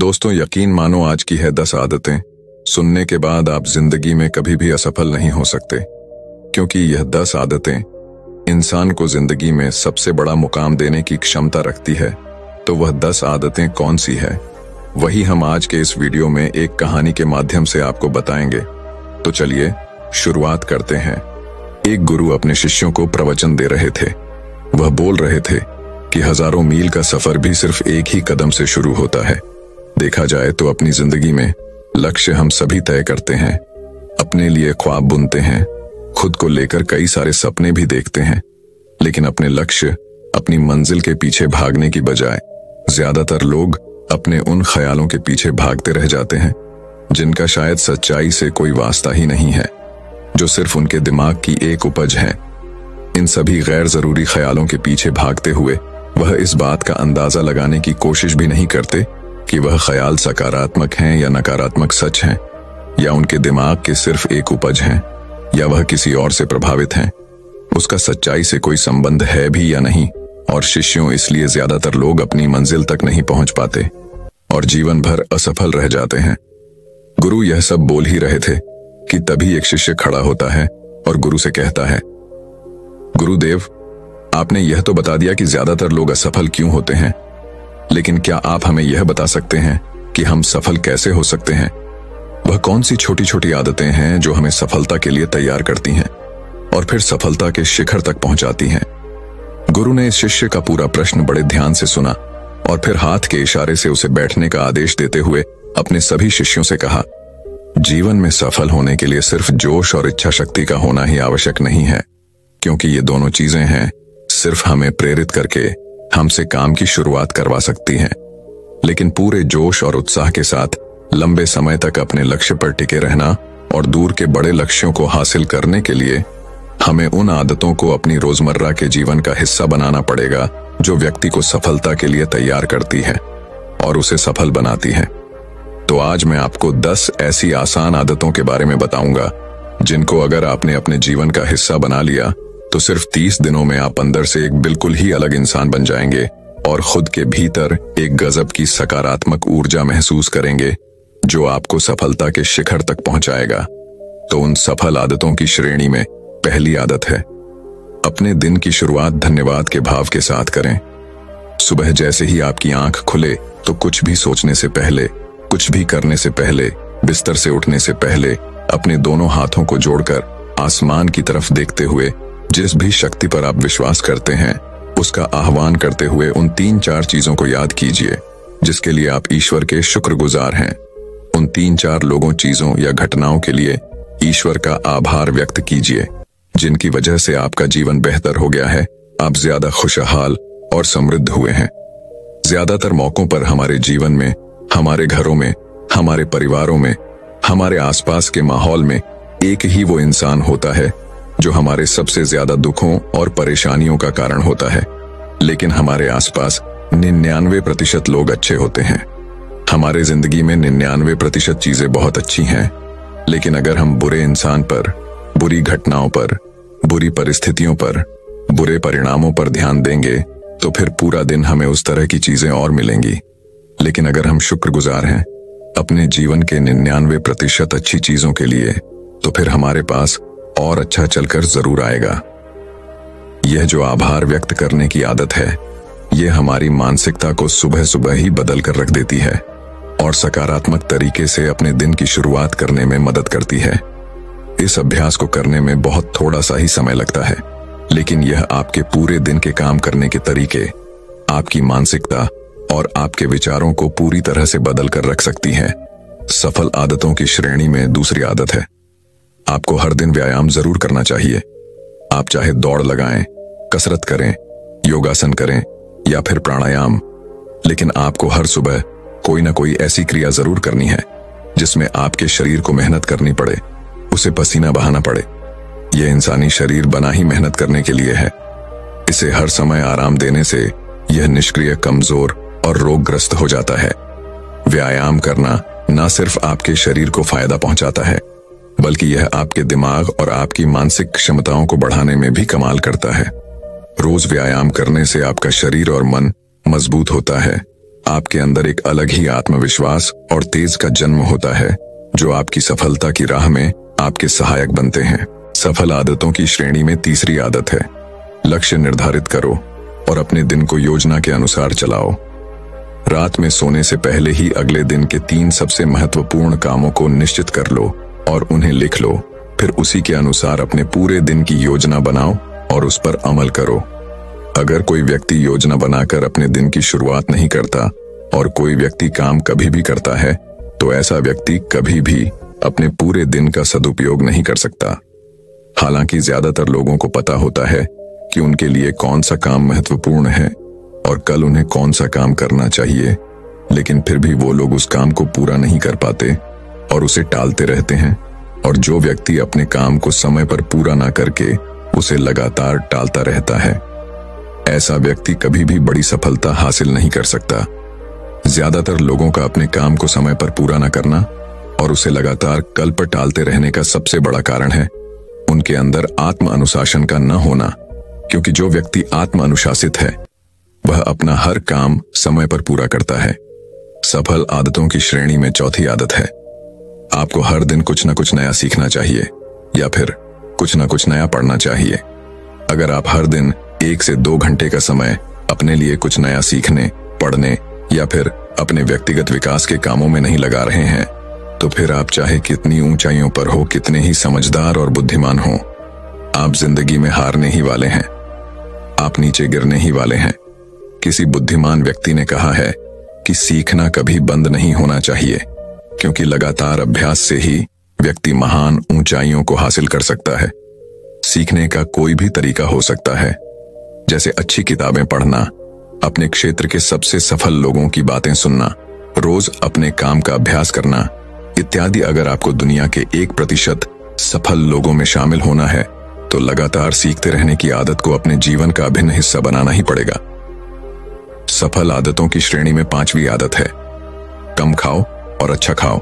दोस्तों, यकीन मानो आज की है 10 आदतें। सुनने के बाद आप जिंदगी में कभी भी असफल नहीं हो सकते, क्योंकि यह 10 आदतें इंसान को जिंदगी में सबसे बड़ा मुकाम देने की क्षमता रखती है। तो वह 10 आदतें कौन सी है, वही हम आज के इस वीडियो में एक कहानी के माध्यम से आपको बताएंगे। तो चलिए शुरुआत करते हैं। एक गुरु अपने शिष्यों को प्रवचन दे रहे थे। वह बोल रहे थे कि हजारों मील का सफर भी सिर्फ एक ही कदम से शुरू होता है। देखा जाए तो अपनी जिंदगी में लक्ष्य हम सभी तय करते हैं, अपने लिए ख्वाब बुनते हैं, खुद को लेकर कई सारे सपने भी देखते हैं, लेकिन अपने लक्ष्य, अपनी मंजिल के पीछे भागने की बजाय ज्यादातर लोग अपने उन ख्यालों के पीछे भागते रह जाते हैं जिनका शायद सच्चाई से कोई वास्ता ही नहीं है, जो सिर्फ उनके दिमाग की एक उपज है। इन सभी गैर जरूरी ख्यालों के पीछे भागते हुए वह इस बात का अंदाजा लगाने की कोशिश भी नहीं करते कि वह ख्याल सकारात्मक हैं या नकारात्मक सच हैं, या उनके दिमाग के सिर्फ एक उपज हैं, या वह किसी और से प्रभावित हैं। उसका सच्चाई से कोई संबंध है भी या नहीं। और शिष्यों, इसलिए ज्यादातर लोग अपनी मंजिल तक नहीं पहुंच पाते और जीवन भर असफल रह जाते हैं। गुरु यह सब बोल ही रहे थे कि तभी एक शिष्य खड़ा होता है और गुरु से कहता है, गुरुदेव, आपने यह तो बता दिया कि ज्यादातर लोग असफल क्यों होते हैं, लेकिन क्या आप हमें यह बता सकते हैं कि हम सफल कैसे हो सकते हैं? वह कौन सी छोटी छोटी आदतें हैं जो हमें सफलता के लिए तैयार करती हैं और फिर सफलता के शिखर तक पहुंचाती हैं? गुरु ने इस शिष्य का पूरा प्रश्न बड़े ध्यान से सुना और फिर हाथ के इशारे से उसे बैठने का आदेश देते हुए अपने सभी शिष्यों से कहा, जीवन में सफल होने के लिए सिर्फ जोश और इच्छा शक्ति का होना ही आवश्यक नहीं है, क्योंकि ये दोनों चीजें हैं सिर्फ हमें प्रेरित करके हमसे काम की शुरुआत करवा सकती हैं। लेकिन पूरे जोश और उत्साह के साथ लंबे समय तक अपने लक्ष्य पर टिके रहना और दूर के बड़े लक्ष्यों को हासिल करने के लिए हमें उन आदतों को अपनी रोजमर्रा के जीवन का हिस्सा बनाना पड़ेगा जो व्यक्ति को सफलता के लिए तैयार करती है और उसे सफल बनाती है। तो आज मैं आपको 10 ऐसी आसान आदतों के बारे में बताऊंगा जिनको अगर आपने अपने जीवन का हिस्सा बना लिया तो सिर्फ 30 दिनों में आप अंदर से एक बिल्कुल ही अलग इंसान बन जाएंगे और खुद के भीतर एक गजब की सकारात्मक ऊर्जा महसूस करेंगे जो आपको सफलता के शिखर तक पहुंचाएगा। तो उन सफल आदतों की श्रेणी में पहली आदत है, अपने दिन की शुरुआत धन्यवाद के भाव के साथ करें। सुबह जैसे ही आपकी आंख खुले तो कुछ भी सोचने से पहले, कुछ भी करने से पहले, बिस्तर से उठने से पहले अपने दोनों हाथों को जोड़कर आसमान की तरफ देखते हुए जिस भी शक्ति पर आप विश्वास करते हैं उसका आह्वान करते हुए उन 3-4 चीजों को याद कीजिए जिसके लिए आप ईश्वर के शुक्रगुजार हैं। उन 3-4 लोगों, चीजों या घटनाओं के लिए ईश्वर का आभार व्यक्त कीजिए जिनकी वजह से आपका जीवन बेहतर हो गया है, आप ज्यादा खुशहाल और समृद्ध हुए हैं। ज्यादातर मौकों पर हमारे जीवन में, हमारे घरों में, हमारे परिवारों में, हमारे आसपास के माहौल में एक ही वो इंसान होता है जो हमारे सबसे ज्यादा दुखों और परेशानियों का कारण होता है। लेकिन हमारे आसपास 99% लोग अच्छे होते हैं। हमारे जिंदगी में 99% चीजें बहुत अच्छी हैं, लेकिन अगर हम बुरे इंसान पर, बुरी घटनाओं पर, बुरी परिस्थितियों पर, बुरे परिणामों पर ध्यान देंगे तो फिर पूरा दिन हमें उस तरह की चीजें और मिलेंगी। लेकिन अगर हम शुक्रगुजार हैं अपने जीवन के 99% अच्छी चीजों के लिए, तो फिर हमारे पास और अच्छा चलकर जरूर आएगा। यह जो आभार व्यक्त करने की आदत है, यह हमारी मानसिकता को सुबह सुबह ही बदल कर रख देती है और सकारात्मक तरीके से अपने दिन की शुरुआत करने में मदद करती है। इस अभ्यास को करने में बहुत थोड़ा सा ही समय लगता है, लेकिन यह आपके पूरे दिन के काम करने के तरीके, आपकी मानसिकता और आपके विचारों को पूरी तरह से बदल कर रख सकती है। सफल आदतों की श्रेणी में दूसरी आदत है, आपको हर दिन व्यायाम जरूर करना चाहिए। आप चाहे दौड़ लगाएं, कसरत करें, योगासन करें या फिर प्राणायाम, लेकिन आपको हर सुबह कोई ना कोई ऐसी क्रिया जरूर करनी है जिसमें आपके शरीर को मेहनत करनी पड़े, उसे पसीना बहाना पड़े। यह इंसानी शरीर बना ही मेहनत करने के लिए है। इसे हर समय आराम देने से यह निष्क्रिय, कमजोर और रोगग्रस्त हो जाता है। व्यायाम करना न सिर्फ आपके शरीर को फायदा पहुंचाता है, बल्कि यह आपके दिमाग और आपकी मानसिक क्षमताओं को बढ़ाने में भी कमाल करता है। रोज व्यायाम करने से आपका शरीर और मन मजबूत होता है, आपके अंदर एक अलग ही आत्मविश्वास और तेज का जन्म होता है जो आपकी सफलता की राह में आपके सहायक बनते हैं। सफल आदतों की श्रेणी में तीसरी आदत है, लक्ष्य निर्धारित करो और अपने दिन को योजना के अनुसार चलाओ। रात में सोने से पहले ही अगले दिन के 3 सबसे महत्वपूर्ण कामों को निश्चित कर लो और उन्हें लिख लो। फिर उसी के अनुसार अपने पूरे दिन की योजना बनाओ और उस पर अमल करो। अगर कोई व्यक्ति योजना बनाकर अपने दिन की शुरुआत नहीं करता और कोई व्यक्ति काम कभी भी करता है, तो ऐसा व्यक्ति कभी भी अपने पूरे दिन का सदुपयोग नहीं कर सकता। हालांकि ज्यादातर लोगों को पता होता है कि उनके लिए कौन सा काम महत्वपूर्ण है और कल उन्हें कौन सा काम करना चाहिए, लेकिन फिर भी वो लोग उस काम को पूरा नहीं कर पाते और उसे टालते रहते हैं। और जो व्यक्ति अपने काम को समय पर पूरा ना करके उसे लगातार टालता रहता है, ऐसा व्यक्ति कभी भी बड़ी सफलता हासिल नहीं कर सकता। ज्यादातर लोगों का अपने काम को समय पर पूरा ना करना और उसे लगातार कल पर टालते रहने का सबसे बड़ा कारण है उनके अंदर आत्म अनुशासन का न होना। क्योंकि जो व्यक्ति आत्म अनुशासित है वह अपना हर काम समय पर पूरा करता है। सफल आदतों की श्रेणी में चौथी आदत है, आपको हर दिन कुछ न कुछ नया सीखना चाहिए या फिर कुछ न कुछ नया पढ़ना चाहिए। अगर आप हर दिन 1 से 2 घंटे का समय अपने लिए कुछ नया सीखने, पढ़ने या फिर अपने व्यक्तिगत विकास के कामों में नहीं लगा रहे हैं, तो फिर आप चाहे कितनी ऊंचाइयों पर हो, कितने ही समझदार और बुद्धिमान हो, आप जिंदगी में हारने ही वाले हैं। आप नीचे गिरने ही वाले हैं। किसी बुद्धिमान व्यक्ति ने कहा है कि सीखना कभी बंद नहीं होना चाहिए, क्योंकि लगातार अभ्यास से ही व्यक्ति महान ऊंचाइयों को हासिल कर सकता है। सीखने का कोई भी तरीका हो सकता है, जैसे अच्छी किताबें पढ़ना, अपने क्षेत्र के सबसे सफल लोगों की बातें सुनना, रोज अपने काम का अभ्यास करना इत्यादि। अगर आपको दुनिया के 1% सफल लोगों में शामिल होना है, तो लगातार सीखते रहने की आदत को अपने जीवन का अभिन्न हिस्सा बनाना ही पड़ेगा। सफल आदतों की श्रेणी में 5वीं आदत है, कम खाओ और अच्छा खाओ।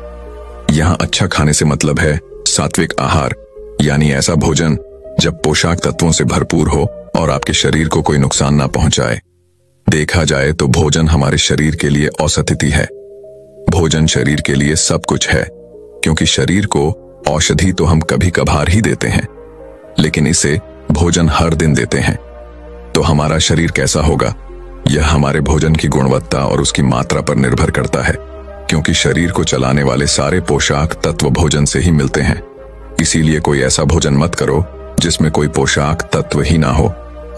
यहां अच्छा खाने से मतलब है सात्विक आहार, यानी ऐसा भोजन जब पोषक तत्वों से भरपूर हो और आपके शरीर को कोई नुकसान ना पहुंचाए। देखा जाए तो भोजन हमारे शरीर के लिए औषधि है। भोजन शरीर के लिए सब कुछ है, क्योंकि शरीर को औषधि तो हम कभी कभार ही देते हैं, लेकिन इसे भोजन हर दिन देते हैं। तो हमारा शरीर कैसा होगा, यह हमारे भोजन की गुणवत्ता और उसकी मात्रा पर निर्भर करता है, क्योंकि शरीर को चलाने वाले सारे पोषक तत्व भोजन से ही मिलते हैं। इसीलिए कोई ऐसा भोजन मत करो जिसमें कोई पोषक तत्व ही ना हो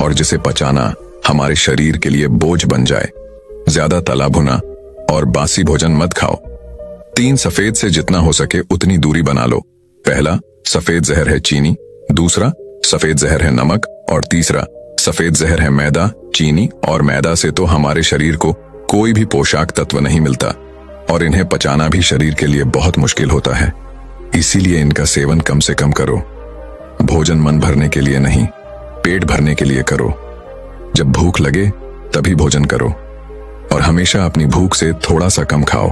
और जिसे पचाना हमारे शरीर के लिए बोझ बन जाए। ज्यादा तला भुना और बासी भोजन मत खाओ। 3 सफेद से जितना हो सके उतनी दूरी बना लो। पहला सफेद जहर है चीनी, दूसरा सफेद जहर है नमक और तीसरा सफेद जहर है मैदा। चीनी और मैदा से तो हमारे शरीर को कोई भी पोषक तत्व नहीं मिलता और इन्हें पचाना भी शरीर के लिए बहुत मुश्किल होता है। इसीलिए इनका सेवन कम से कम करो। भोजन मन भरने के लिए नहीं, पेट भरने के लिए करो। जब भूख लगे तभी भोजन करो और हमेशा अपनी भूख से थोड़ा सा कम खाओ।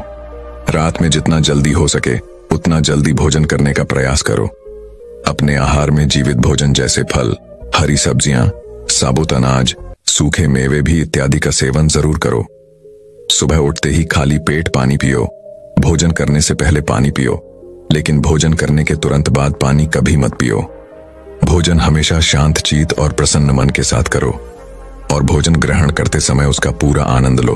रात में जितना जल्दी हो सके उतना जल्दी भोजन करने का प्रयास करो। अपने आहार में जीवित भोजन जैसे फल, हरी सब्जियां, साबुत अनाज, सूखे मेवे भी इत्यादि का सेवन जरूर करो। सुबह उठते ही खाली पेट पानी पियो। भोजन करने से पहले पानी पियो, लेकिन भोजन करने के तुरंत बाद पानी कभी मत पियो। भोजन हमेशा शांत चित्त और प्रसन्न मन के साथ करो और भोजन ग्रहण करते समय उसका पूरा आनंद लो।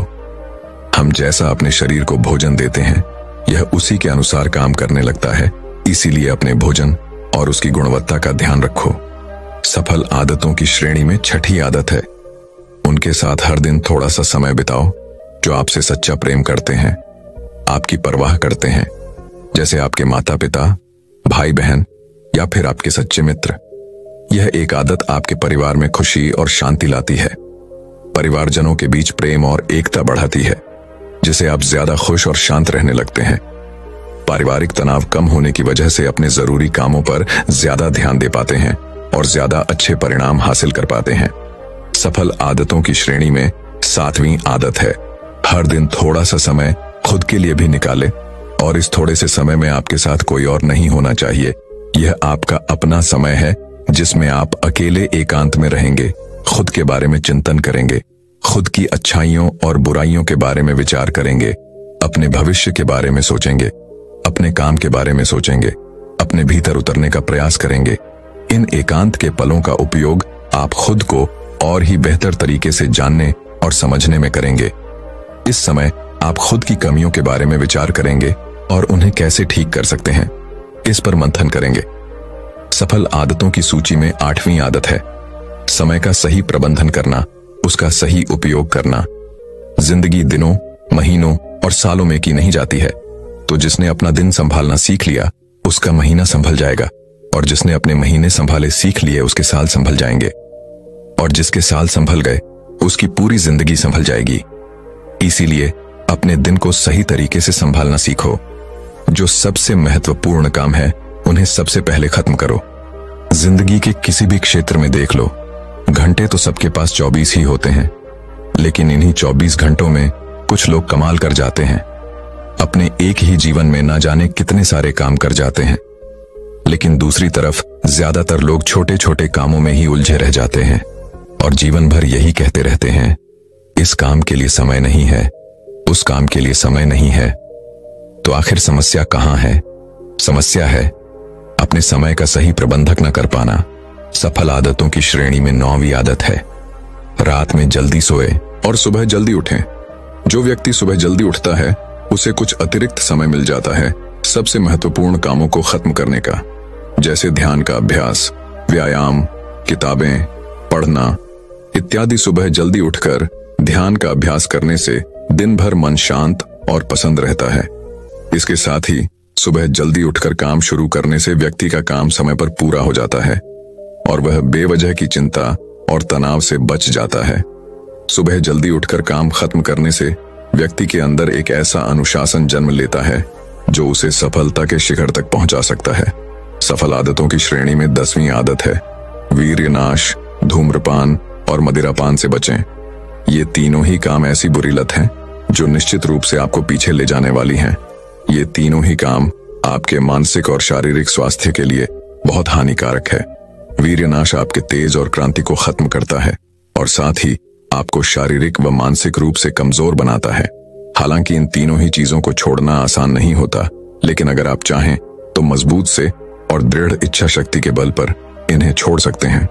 हम जैसा अपने शरीर को भोजन देते हैं, यह उसी के अनुसार काम करने लगता है। इसीलिए अपने भोजन और उसकी गुणवत्ता का ध्यान रखो। सफल आदतों की श्रेणी में 6ठी आदत है, उनके साथ हर दिन थोड़ा सा समय बिताओ जो आपसे सच्चा प्रेम करते हैं, आपकी परवाह करते हैं, जैसे आपके माता पिता, भाई बहन या फिर आपके सच्चे मित्र। यह एक आदत आपके परिवार में खुशी और शांति लाती है। परिवारजनों के बीच प्रेम और एकता बढ़ाती है, जिससे आप ज्यादा खुश और शांत रहने लगते हैं। पारिवारिक तनाव कम होने की वजह से अपने जरूरी कामों पर ज्यादा ध्यान दे पाते हैं और ज्यादा अच्छे परिणाम हासिल कर पाते हैं। सफल आदतों की श्रेणी में 7वीं आदत है, हर दिन थोड़ा सा समय खुद के लिए भी निकाले और इस थोड़े से समय में आपके साथ कोई और नहीं होना चाहिए। यह आपका अपना समय है जिसमें आप अकेले एकांत में रहेंगे, खुद के बारे में चिंतन करेंगे खुद की अच्छाइयों और बुराइयों के बारे में विचार करेंगे, अपने भविष्य के बारे में सोचेंगे, अपने काम के बारे में सोचेंगे, अपने भीतर उतरने का प्रयास करेंगे। इन एकांत के पलों का उपयोग आप खुद को और ही बेहतर तरीके से जानने और समझने में करेंगे। इस समय आप खुद की कमियों के बारे में विचार करेंगे और उन्हें कैसे ठीक कर सकते हैं, इस पर मंथन करेंगे। सफल आदतों की सूची में 8वीं आदत है समय का सही प्रबंधन करना, उसका सही उपयोग करना। जिंदगी दिनों, महीनों और सालों में की नहीं जाती है, तो जिसने अपना दिन संभालना सीख लिया उसका महीना संभल जाएगा, और जिसने अपने महीने संभाले सीख लिए उसके साल संभल जाएंगे, और जिसके साल संभल गए उसकी पूरी जिंदगी संभल जाएगी। इसीलिए अपने दिन को सही तरीके से संभालना सीखो। जो सबसे महत्वपूर्ण काम है उन्हें सबसे पहले खत्म करो। जिंदगी के किसी भी क्षेत्र में देख लो, घंटे तो सबके पास 24 ही होते हैं, लेकिन इन्हीं 24 घंटों में कुछ लोग कमाल कर जाते हैं। अपने एक ही जीवन में ना जाने कितने सारे काम कर जाते हैं, लेकिन दूसरी तरफ ज्यादातर लोग छोटे छोटे कामों में ही उलझे रह जाते हैं और जीवन भर यही कहते रहते हैं, इस काम के लिए समय नहीं है, उस काम के लिए समय नहीं है। तो आखिर समस्या कहां है? समस्या है अपने समय का सही प्रबंधक न कर पाना। सफल आदतों की श्रेणी में 9वीं आदत है रात में जल्दी सोए और सुबह जल्दी उठें। जो व्यक्ति सुबह जल्दी उठता है उसे कुछ अतिरिक्त समय मिल जाता है सबसे महत्वपूर्ण कामों को खत्म करने का, जैसे ध्यान का अभ्यास, व्यायाम, किताबें पढ़ना इत्यादि। सुबह जल्दी उठकर ध्यान का अभ्यास करने से दिन भर मन शांत और पसंद रहता है। इसके साथ ही सुबह जल्दी उठकर काम शुरू करने से व्यक्ति का काम समय पर पूरा हो जाता है और वह बेवजह की चिंता और तनाव से बच जाता है। सुबह जल्दी उठकर काम खत्म करने से व्यक्ति के अंदर एक ऐसा अनुशासन जन्म लेता है जो उसे सफलता के शिखर तक पहुंचा सकता है। सफल आदतों की श्रेणी में 10वीं आदत है वीर्यनाश, धूम्रपान और मदिरापान से बचें। ये तीनों ही काम ऐसी बुरी लत हैं जो निश्चित रूप से आपको पीछे ले जाने वाली हैं। ये तीनों ही काम आपके मानसिक और शारीरिक स्वास्थ्य के लिए बहुत हानिकारक है। वीर्यनाश आपके तेज और क्रांति को खत्म करता है और साथ ही आपको शारीरिक व मानसिक रूप से कमजोर बनाता है। हालांकि इन तीनों ही चीजों को छोड़ना आसान नहीं होता, लेकिन अगर आप चाहें तो मजबूत से और दृढ़ इच्छा शक्ति के बल पर इन्हें छोड़ सकते हैं।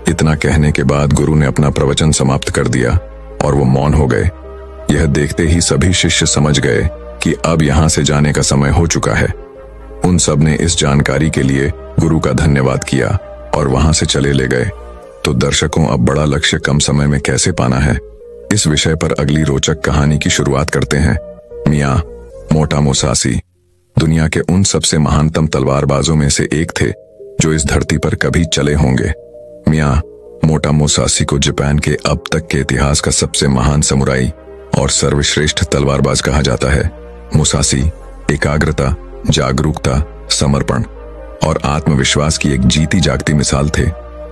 इतना कहने के बाद गुरु ने अपना प्रवचन समाप्त कर दिया और वो मौन हो गए। यह देखते ही सभी शिष्य समझ गए कि अब यहां से जाने का समय हो चुका है। उन सब ने इस जानकारी के लिए गुरु का धन्यवाद किया और वहां से चले ले गए। तो दर्शकों, अब बड़ा लक्ष्य कम समय में कैसे पाना है, इस विषय पर अगली रोचक कहानी की शुरुआत करते हैं। मियां मोटा मुसासी दुनिया के उन सबसे महानतम तलवारबाजों में से एक थे जो इस धरती पर कभी चले होंगे। मियां मोटा मुसासी को जापान के अब तक के इतिहास का सबसे महान समुराई और सर्वश्रेष्ठ तलवारबाज कहा जाता है। मुसासी एकाग्रता, जागरूकता, समर्पण और आत्मविश्वास की एक जीती जागती मिसाल थे।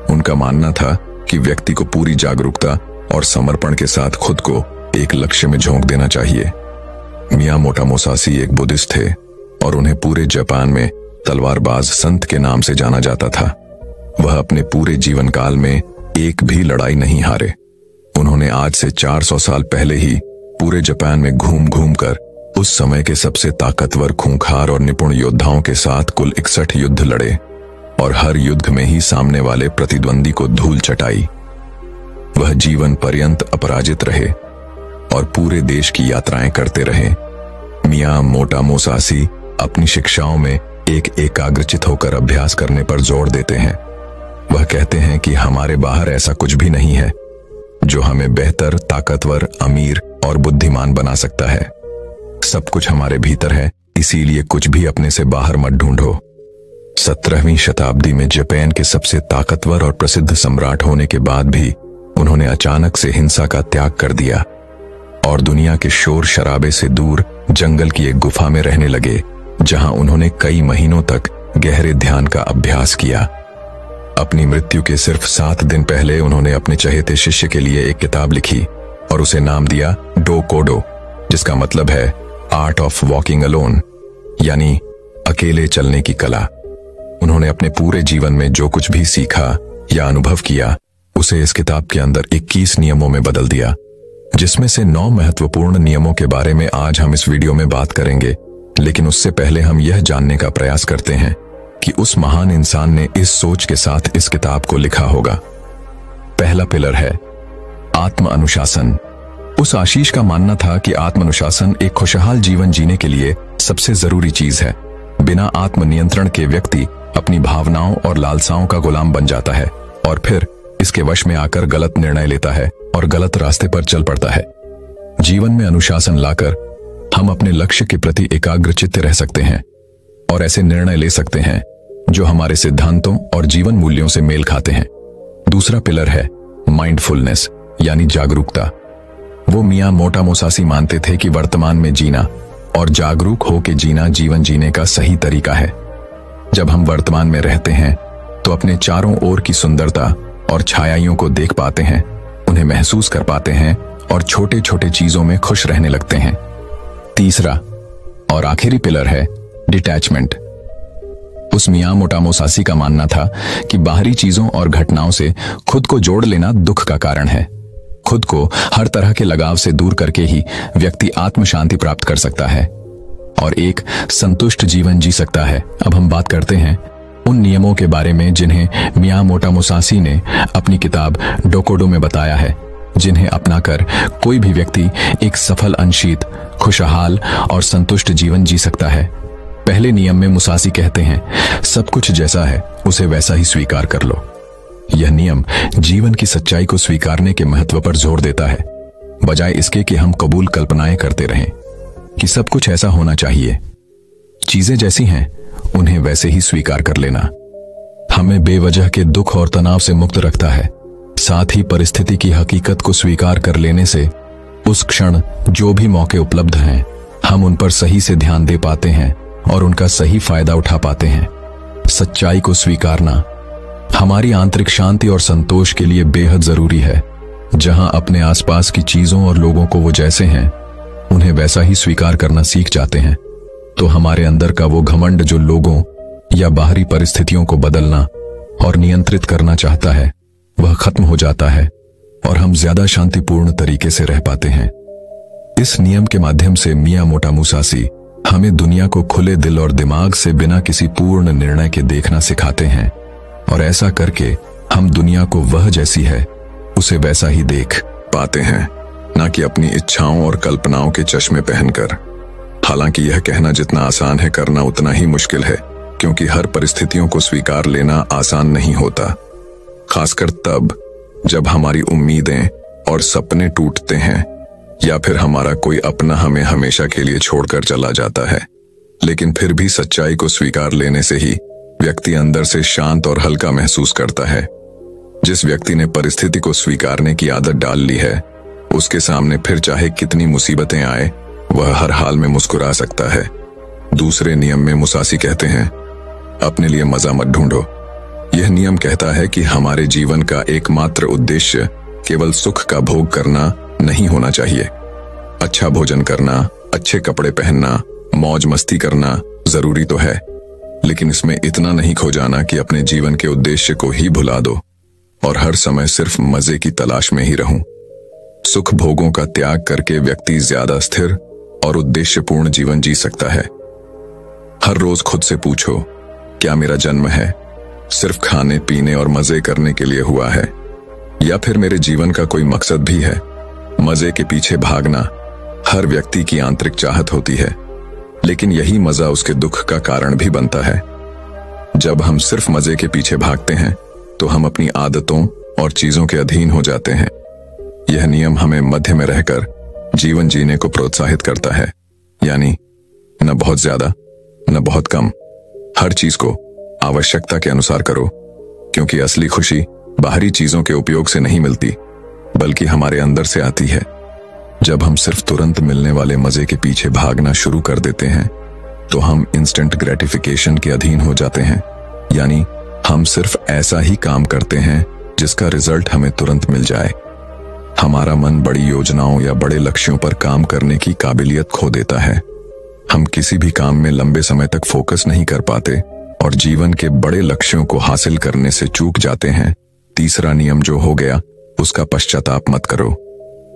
उनका मानना था कि व्यक्ति को पूरी जागरूकता और समर्पण के साथ खुद को एक लक्ष्य में झोंक देना चाहिए। मियां मोटा मुसासी एक बुद्धिस्ट थे और उन्हें पूरे जापान में तलवारबाज संत के नाम से जाना जाता था। वह अपने पूरे जीवन काल में एक भी लड़ाई नहीं हारे। उन्होंने आज से 400 साल पहले ही पूरे जापान में घूम घूम कर उस समय के सबसे ताकतवर, खूंखार और निपुण योद्धाओं के साथ कुल 61 युद्ध लड़े और हर युद्ध में ही सामने वाले प्रतिद्वंदी को धूल चटाई। वह जीवन पर्यंत अपराजित रहे और पूरे देश की यात्राएं करते रहे। मियां मोटा मुसासी अपनी शिक्षाओं में एक एकाग्रचित होकर अभ्यास करने पर जोर देते हैं। वह कहते हैं कि हमारे बाहर ऐसा कुछ भी नहीं है जो हमें बेहतर, ताकतवर, अमीर और बुद्धिमान बना सकता है। सब कुछ हमारे भीतर है, इसीलिए कुछ भी अपने से बाहर मत ढूंढो। 17वीं शताब्दी में जापान के सबसे ताकतवर और प्रसिद्ध सम्राट होने के बाद भी उन्होंने अचानक से हिंसा का त्याग कर दिया और दुनिया के शोर शराबे से दूर जंगल की एक गुफा में रहने लगे, जहां उन्होंने कई महीनों तक गहरे ध्यान का अभ्यास किया। अपनी मृत्यु के सिर्फ 7 दिन पहले उन्होंने अपने चहेते शिष्य के लिए एक किताब लिखी और उसे नाम दिया डो कोडो, जिसका मतलब है आर्ट ऑफ वॉकिंग अलोन, यानी अकेले चलने की कला। उन्होंने अपने पूरे जीवन में जो कुछ भी सीखा या अनुभव किया उसे इस किताब के अंदर 21 नियमों में बदल दिया जिसमें से 9 महत्वपूर्ण नियमों के बारे में आज हम इस वीडियो में बात करेंगे। लेकिन उससे पहले हम यह जानने का प्रयास करते हैं कि उस महान इंसान ने इस सोच के साथ इस किताब को लिखा होगा। पहला पिलर है आत्म अनुशासन। उस आशीष का मानना था कि आत्म अनुशासन एक खुशहाल जीवन जीने के लिए सबसे जरूरी चीज है। बिना आत्म नियंत्रण के व्यक्ति अपनी भावनाओं और लालसाओं का गुलाम बन जाता है और फिर इसके वश में आकर गलत निर्णय लेता है और गलत रास्ते पर चल पड़ता है। जीवन में अनुशासन लाकर हम अपने लक्ष्य के प्रति एकाग्रचित्त रह सकते हैं और ऐसे निर्णय ले सकते हैं जो हमारे सिद्धांतों और जीवन मूल्यों से मेल खाते हैं। दूसरा पिलर है माइंडफुलनेस यानी जागरूकता। वो मियां मोटा मुसासी मानते थे कि वर्तमान में जीना और जागरूक होकर जीना जीवन जीने का सही तरीका है। जब हम वर्तमान में रहते हैं तो अपने चारों ओर की सुंदरता और छायाइयों को देख पाते हैं, उन्हें महसूस कर पाते हैं और छोटे छोटे चीजों में खुश रहने लगते हैं। तीसरा और आखिरी पिलर है डिटैचमेंट। उस मियां मोटा मुसासी का मानना था कि बाहरी चीजों और घटनाओं से खुद को जोड़ लेना दुख का कारण है। खुद को हर तरह के लगाव से दूर करके ही व्यक्ति आत्म शांति प्राप्त कर सकता है और एक संतुष्ट जीवन जी सकता है। अब हम बात करते हैं उन नियमों के बारे में जिन्हें मियां मोटा मुसासी ने अपनी किताब डोकोडो में बताया है, जिन्हें अपनाकर कोई भी व्यक्ति एक सफल, अनशीत, खुशहाल और संतुष्ट जीवन जी सकता है। पहले नियम में मुसासी कहते हैं, सब कुछ जैसा है उसे वैसा ही स्वीकार कर लो। यह नियम जीवन की सच्चाई को स्वीकारने के महत्व पर जोर देता है, बजाय इसके कि हम कबूल कल्पनाएं करते रहें कि सब कुछ ऐसा होना चाहिए। चीजें जैसी हैं उन्हें वैसे ही स्वीकार कर लेना हमें बेवजह के दुख और तनाव से मुक्त रखता है। साथ ही परिस्थिति की हकीकत को स्वीकार कर लेने से उस क्षण जो भी मौके उपलब्ध हैं, हम उन पर सही से ध्यान दे पाते हैं और उनका सही फायदा उठा पाते हैं। सच्चाई को स्वीकारना हमारी आंतरिक शांति और संतोष के लिए बेहद जरूरी है। जहां अपने आसपास की चीजों और लोगों को वो जैसे हैं उन्हें वैसा ही स्वीकार करना सीख जाते हैं, तो हमारे अंदर का वो घमंड जो लोगों या बाहरी परिस्थितियों को बदलना और नियंत्रित करना चाहता है, वह खत्म हो जाता है और हम ज्यादा शांतिपूर्ण तरीके से रह पाते हैं। इस नियम के माध्यम से मियां मोटा मुसासी हमें दुनिया को खुले दिल और दिमाग से बिना किसी पूर्ण निर्णय के देखना सिखाते हैं और ऐसा करके हम दुनिया को वह जैसी है उसे वैसा ही देख पाते हैं, ना कि अपनी इच्छाओं और कल्पनाओं के चश्मे पहनकर। हालांकि यह कहना जितना आसान है करना उतना ही मुश्किल है, क्योंकि हर परिस्थितियों को स्वीकार लेना आसान नहीं होता, खासकर तब जब हमारी उम्मीदें और सपने टूटते हैं या फिर हमारा कोई अपना हमें हमेशा के लिए छोड़कर चला जाता है। लेकिन फिर भी सच्चाई को स्वीकार लेने से ही व्यक्ति अंदर से शांत और हल्का महसूस करता है। जिस व्यक्ति ने परिस्थिति को स्वीकारने की आदत डाल ली है, उसके सामने फिर चाहे कितनी मुसीबतें आए, वह हर हाल में मुस्कुरा सकता है। दूसरे नियम में मुसासी कहते हैं, अपने लिए मजा मत ढूंढो। यह नियम कहता है कि हमारे जीवन का एकमात्र उद्देश्य केवल सुख का भोग करना नहीं होना चाहिए। अच्छा भोजन करना, अच्छे कपड़े पहनना, मौज मस्ती करना जरूरी तो है, लेकिन इसमें इतना नहीं खो जाना कि अपने जीवन के उद्देश्य को ही भुला दो और हर समय सिर्फ मजे की तलाश में ही रहूं। सुख भोगों का त्याग करके व्यक्ति ज्यादा स्थिर और उद्देश्यपूर्ण जीवन जी सकता है। हर रोज खुद से पूछो, क्या मेरा जन्म है सिर्फ खाने पीने और मजे करने के लिए हुआ है, या फिर मेरे जीवन का कोई मकसद भी है? मजे के पीछे भागना हर व्यक्ति की आंतरिक चाहत होती है, लेकिन यही मजा उसके दुख का कारण भी बनता है। जब हम सिर्फ मजे के पीछे भागते हैं तो हम अपनी आदतों और चीजों के अधीन हो जाते हैं। यह नियम हमें मध्य में रहकर जीवन जीने को प्रोत्साहित करता है, यानी न बहुत ज्यादा न बहुत कम। हर चीज को आवश्यकता के अनुसार करो, क्योंकि असली खुशी बाहरी चीजों के उपयोग से नहीं मिलती, बल्कि हमारे अंदर से आती है। जब हम सिर्फ तुरंत मिलने वाले मजे के पीछे भागना शुरू कर देते हैं तो हम इंस्टेंट ग्रेटिफिकेशन के अधीन हो जाते हैं, यानी हम सिर्फ ऐसा ही काम करते हैं जिसका रिजल्ट हमें तुरंत मिल जाए। हमारा मन बड़ी योजनाओं या बड़े लक्ष्यों पर काम करने की काबिलियत खो देता है। हम किसी भी काम में लंबे समय तक फोकस नहीं कर पाते और जीवन के बड़े लक्ष्यों को हासिल करने से चूक जाते हैं। तीसरा नियम जो हो गया, उसका पश्चाताप मत करो।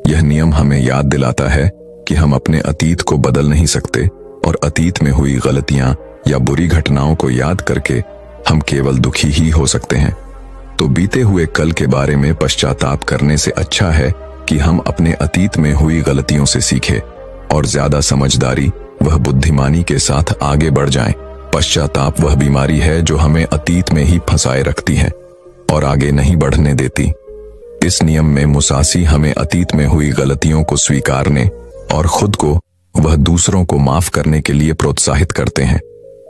यह नियम हमें याद दिलाता है कि हम अपने अतीत को बदल नहीं सकते और अतीत में हुई गलतियां या बुरी घटनाओं को याद करके हम केवल दुखी ही हो सकते हैं। तो बीते हुए कल के बारे में पश्चाताप करने से अच्छा है कि हम अपने अतीत में हुई गलतियों से सीखें और ज्यादा समझदारी वह बुद्धिमानी के साथ आगे बढ़ जाएं। पश्चाताप वह बीमारी है जो हमें अतीत में ही फंसाए रखती है और आगे नहीं बढ़ने देती। इस नियम में मुसासी हमें अतीत में हुई गलतियों को स्वीकारने और खुद को वह दूसरों को माफ करने के लिए प्रोत्साहित करते हैं।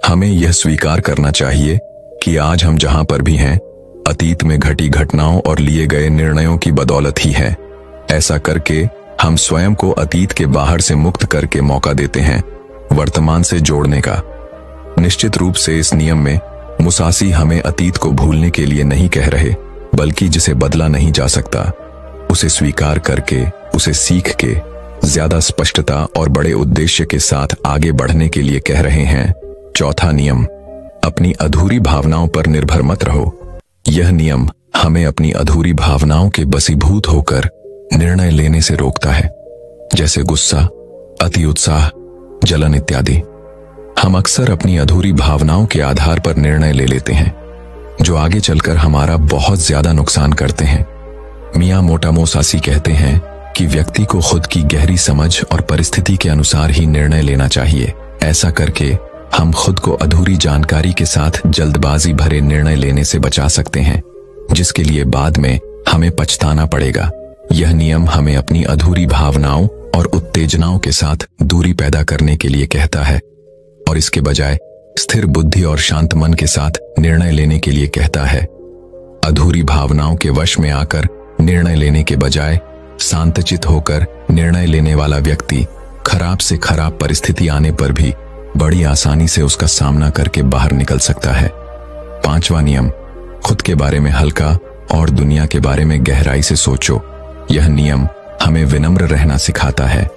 हमें यह स्वीकार करना चाहिए कि आज हम जहां पर भी हैं, अतीत में घटी घटनाओं और लिए गए निर्णयों की बदौलत ही है। ऐसा करके हम स्वयं को अतीत के बाहर से मुक्त करके मौका देते हैं वर्तमान से जोड़ने का। निश्चित रूप से इस नियम में मुसासी हमें अतीत को भूलने के लिए नहीं कह रहे, बल्कि जिसे बदला नहीं जा सकता उसे स्वीकार करके, उसे सीख के ज्यादा स्पष्टता और बड़े उद्देश्य के साथ आगे बढ़ने के लिए कह रहे हैं। चौथा नियम, अपनी अधूरी भावनाओं पर निर्भर मत रहो। यह नियम हमें अपनी अधूरी भावनाओं के बसीभूत होकर निर्णय लेने से रोकता है, जैसे गुस्सा, अति उत्साह, जलन इत्यादि। हम अक्सर अपनी अधूरी भावनाओं के आधार पर निर्णय ले लेते हैं जो आगे चलकर हमारा बहुत ज्यादा नुकसान करते हैं। मियां मोटा मुसासी कहते हैं कि व्यक्ति को खुद की गहरी समझ और परिस्थिति के अनुसार ही निर्णय लेना चाहिए। ऐसा करके हम खुद को अधूरी जानकारी के साथ जल्दबाजी भरे निर्णय लेने से बचा सकते हैं, जिसके लिए बाद में हमें पछताना पड़ेगा। यह नियम हमें अपनी अधूरी भावनाओं और उत्तेजनाओं के साथ दूरी पैदा करने के लिए कहता है और इसके बजाय स्थिर बुद्धि और शांत मन के साथ निर्णय लेने के लिए कहता है। अधूरी भावनाओं के वश में आकर निर्णय लेने के बजाय शांतचित होकर निर्णय लेने वाला व्यक्ति खराब से खराब परिस्थिति आने पर भी बड़ी आसानी से उसका सामना करके बाहर निकल सकता है। पांचवा नियम, खुद के बारे में हल्का और दुनिया के बारे में गहराई से सोचो। यह नियम हमें विनम्र रहना सिखाता है।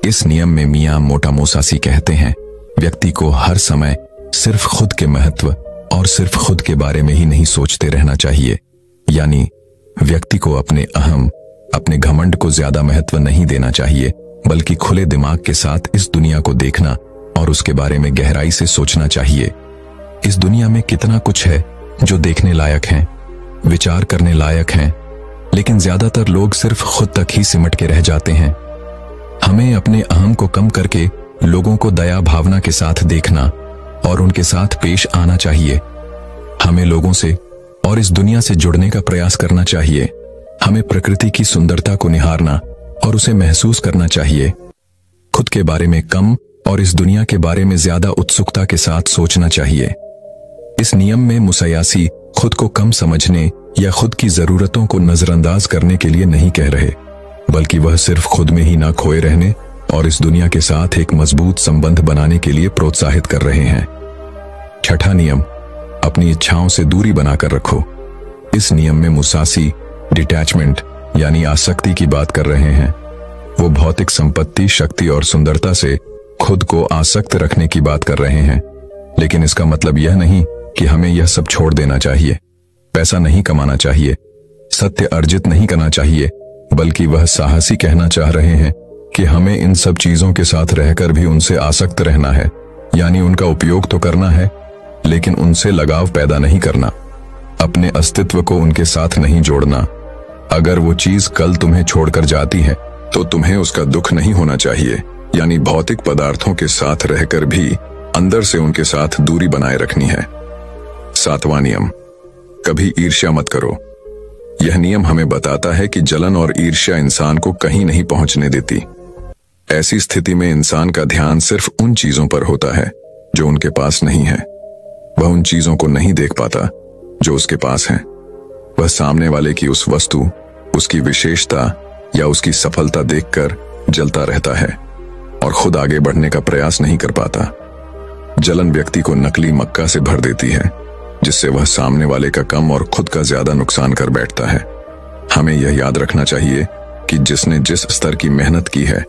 इस नियम में मियां मोटा मुसासी कहते हैं, व्यक्ति को हर समय सिर्फ खुद के महत्व और सिर्फ खुद के बारे में ही नहीं सोचते रहना चाहिए। यानी व्यक्ति को अपने अहम, अपने घमंड को ज्यादा महत्व नहीं देना चाहिए, बल्कि खुले दिमाग के साथ इस दुनिया को देखना और उसके बारे में गहराई से सोचना चाहिए। इस दुनिया में कितना कुछ है जो देखने लायक है, विचार करने लायक है, लेकिन ज्यादातर लोग सिर्फ खुद तक ही सिमट के रह जाते हैं। हमें अपने अहम को कम करके लोगों को दया भावना के साथ देखना और उनके साथ पेश आना चाहिए। हमें लोगों से और इस दुनिया से जुड़ने का प्रयास करना चाहिए। हमें प्रकृति की सुंदरता को निहारना और उसे महसूस करना चाहिए। खुद के बारे में कम और इस दुनिया के बारे में ज्यादा उत्सुकता के साथ सोचना चाहिए। इस नियम में मुसायासी खुद को कम समझने या खुद की जरूरतों को नजरअंदाज करने के लिए नहीं कह रहे, बल्कि वह सिर्फ खुद में ही ना खोए रहने और इस दुनिया के साथ एक मजबूत संबंध बनाने के लिए प्रोत्साहित कर रहे हैं। छठा नियम, अपनी इच्छाओं से दूरी बनाकर रखो। इस नियम में मुसासी डिटैचमेंट यानी आसक्ति की बात कर रहे हैं। वो भौतिक संपत्ति, शक्ति और सुंदरता से खुद को आसक्त रखने की बात कर रहे हैं, लेकिन इसका मतलब यह नहीं कि हमें यह सब छोड़ देना चाहिए। पैसा नहीं कमाना चाहिए, सत्य अर्जित नहीं करना चाहिए, बल्कि वह साहसी कहना चाह रहे हैं कि हमें इन सब चीजों के साथ रहकर भी उनसे आसक्त रहना है। यानी उनका उपयोग तो करना है, लेकिन उनसे लगाव पैदा नहीं करना, अपने अस्तित्व को उनके साथ नहीं जोड़ना। अगर वो चीज कल तुम्हें छोड़कर जाती है तो तुम्हें उसका दुख नहीं होना चाहिए। यानी भौतिक पदार्थों के साथ रहकर भी अंदर से उनके साथ दूरी बनाए रखनी है। सातवां नियम, कभी ईर्ष्या मत करो। यह नियम हमें बताता है कि जलन और ईर्ष्या इंसान को कहीं नहीं पहुंचने देती। ऐसी स्थिति में इंसान का ध्यान सिर्फ उन चीजों पर होता है जो उनके पास नहीं है। वह उन चीजों को नहीं देख पाता जो उसके पास हैं। वह सामने वाले की उस वस्तु, उसकी विशेषता या उसकी सफलता देखकर जलता रहता है और खुद आगे बढ़ने का प्रयास नहीं कर पाता। जलन व्यक्ति को नकली मक्का से भर देती है, जिससे वह सामने वाले का कम और खुद का ज्यादा नुकसान कर बैठता है। हमें यह याद रखना चाहिए कि जिसने जिस स्तर की मेहनत की है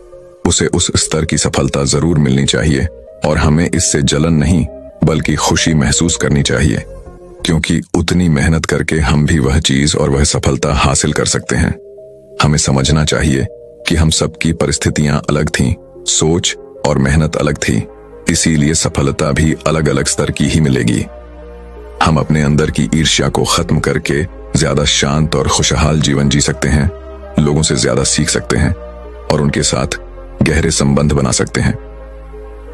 उसे उस स्तर की सफलता जरूर मिलनी चाहिए और हमें इससे जलन नहीं बल्कि खुशी महसूस करनी चाहिए, क्योंकि उतनी मेहनत करके हम भी वह चीज और वह सफलता हासिल कर सकते हैं। हमें समझना चाहिए कि हम सबकी परिस्थितियां अलग थीं, सोच और मेहनत अलग थी, इसीलिए सफलता भी अलग अलग स्तर की ही मिलेगी। हम अपने अंदर की ईर्ष्या को खत्म करके ज्यादा शांत और खुशहाल जीवन जी सकते हैं, लोगों से ज्यादा सीख सकते हैं और उनके साथ गहरे संबंध बना सकते हैं।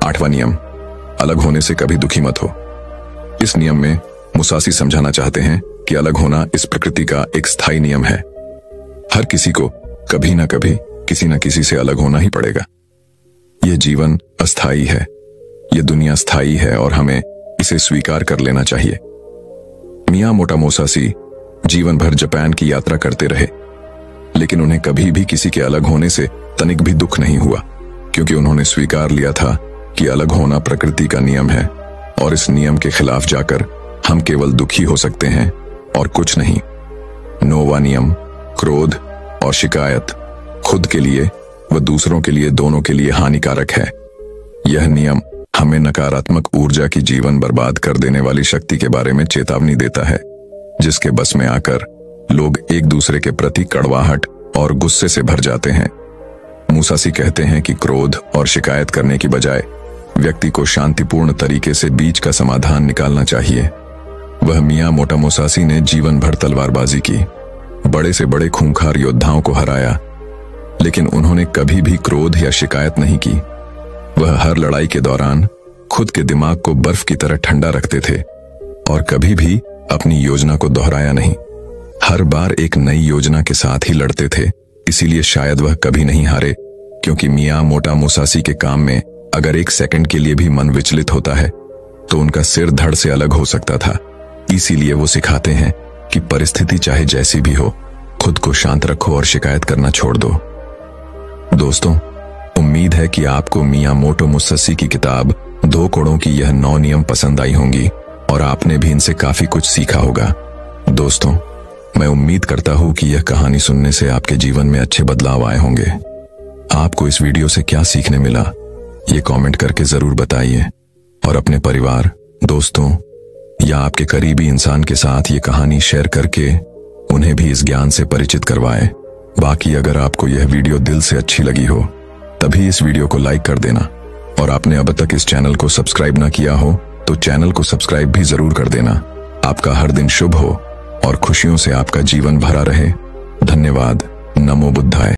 8वां नियम, अलग होने से कभी दुखी मत हो। इस नियम में मुसासी समझाना चाहते हैं कि अलग होना इस प्रकृति का एक स्थायी नियम है। हर किसी को कभी ना कभी किसी न किसी से अलग होना ही पड़ेगा। यह जीवन अस्थायी है, यह दुनिया स्थायी है और हमें इसे स्वीकार कर लेना चाहिए। मियामोटो मुसाशी जीवन भर जापान की यात्रा करते रहे, लेकिन उन्हें कभी भी किसी के अलग होने से तनिक भी दुख नहीं हुआ, क्योंकि उन्होंने स्वीकार लिया था कि अलग होना प्रकृति का नियम है और इस नियम के खिलाफ जाकर हम केवल दुखी हो सकते हैं और कुछ नहीं। 9वां नियम, क्रोध और शिकायत खुद के लिए व दूसरों के लिए, दोनों के लिए हानिकारक है। यह नियम हमें नकारात्मक ऊर्जा की जीवन बर्बाद कर देने वाली शक्ति के बारे में चेतावनी देता है, जिसके बस में आकर लोग एक दूसरे के प्रति कड़वाहट और गुस्से से भर जाते हैं। मुसाशी कहते हैं कि क्रोध और शिकायत करने की बजाय व्यक्ति को शांतिपूर्ण तरीके से बीच का समाधान निकालना चाहिए। वह मियामोटो मुसाशी ने जीवन भर तलवारबाजी की, बड़े से बड़े खूंखार योद्धाओं को हराया, लेकिन उन्होंने कभी भी क्रोध या शिकायत नहीं की। वह हर लड़ाई के दौरान खुद के दिमाग को बर्फ की तरह ठंडा रखते थे और कभी भी अपनी योजना को दोहराया नहीं। हर बार एक नई योजना के साथ ही लड़ते थे, इसीलिए शायद वह कभी नहीं हारे, क्योंकि मियामोटो मुसाशी के काम में अगर एक सेकंड के लिए भी मन विचलित होता है तो उनका सिर धड़ से अलग हो सकता था। इसीलिए वो सिखाते हैं कि परिस्थिति चाहे जैसी भी हो, खुद को शांत रखो और शिकायत करना छोड़ दो। दोस्तों, उम्मीद है कि आपको मियामोटो मुसाशी की किताब 2 कोड़ों की यह 9 नियम पसंद आई होंगी और आपने भी इनसे काफी कुछ सीखा होगा। दोस्तों, मैं उम्मीद करता हूं कि यह कहानी सुनने से आपके जीवन में अच्छे बदलाव आए होंगे। आपको इस वीडियो से क्या सीखने मिला, ये कमेंट करके जरूर बताइए और अपने परिवार, दोस्तों या आपके करीबी इंसान के साथ ये कहानी शेयर करके उन्हें भी इस ज्ञान से परिचित करवाएं। बाकी अगर आपको यह वीडियो दिल से अच्छी लगी हो तभी इस वीडियो को लाइक कर देना और आपने अब तक इस चैनल को सब्सक्राइब ना किया हो तो चैनल को सब्सक्राइब भी जरूर कर देना। आपका हर दिन शुभ हो और खुशियों से आपका जीवन भरा रहे। धन्यवाद। नमो बुद्धाय।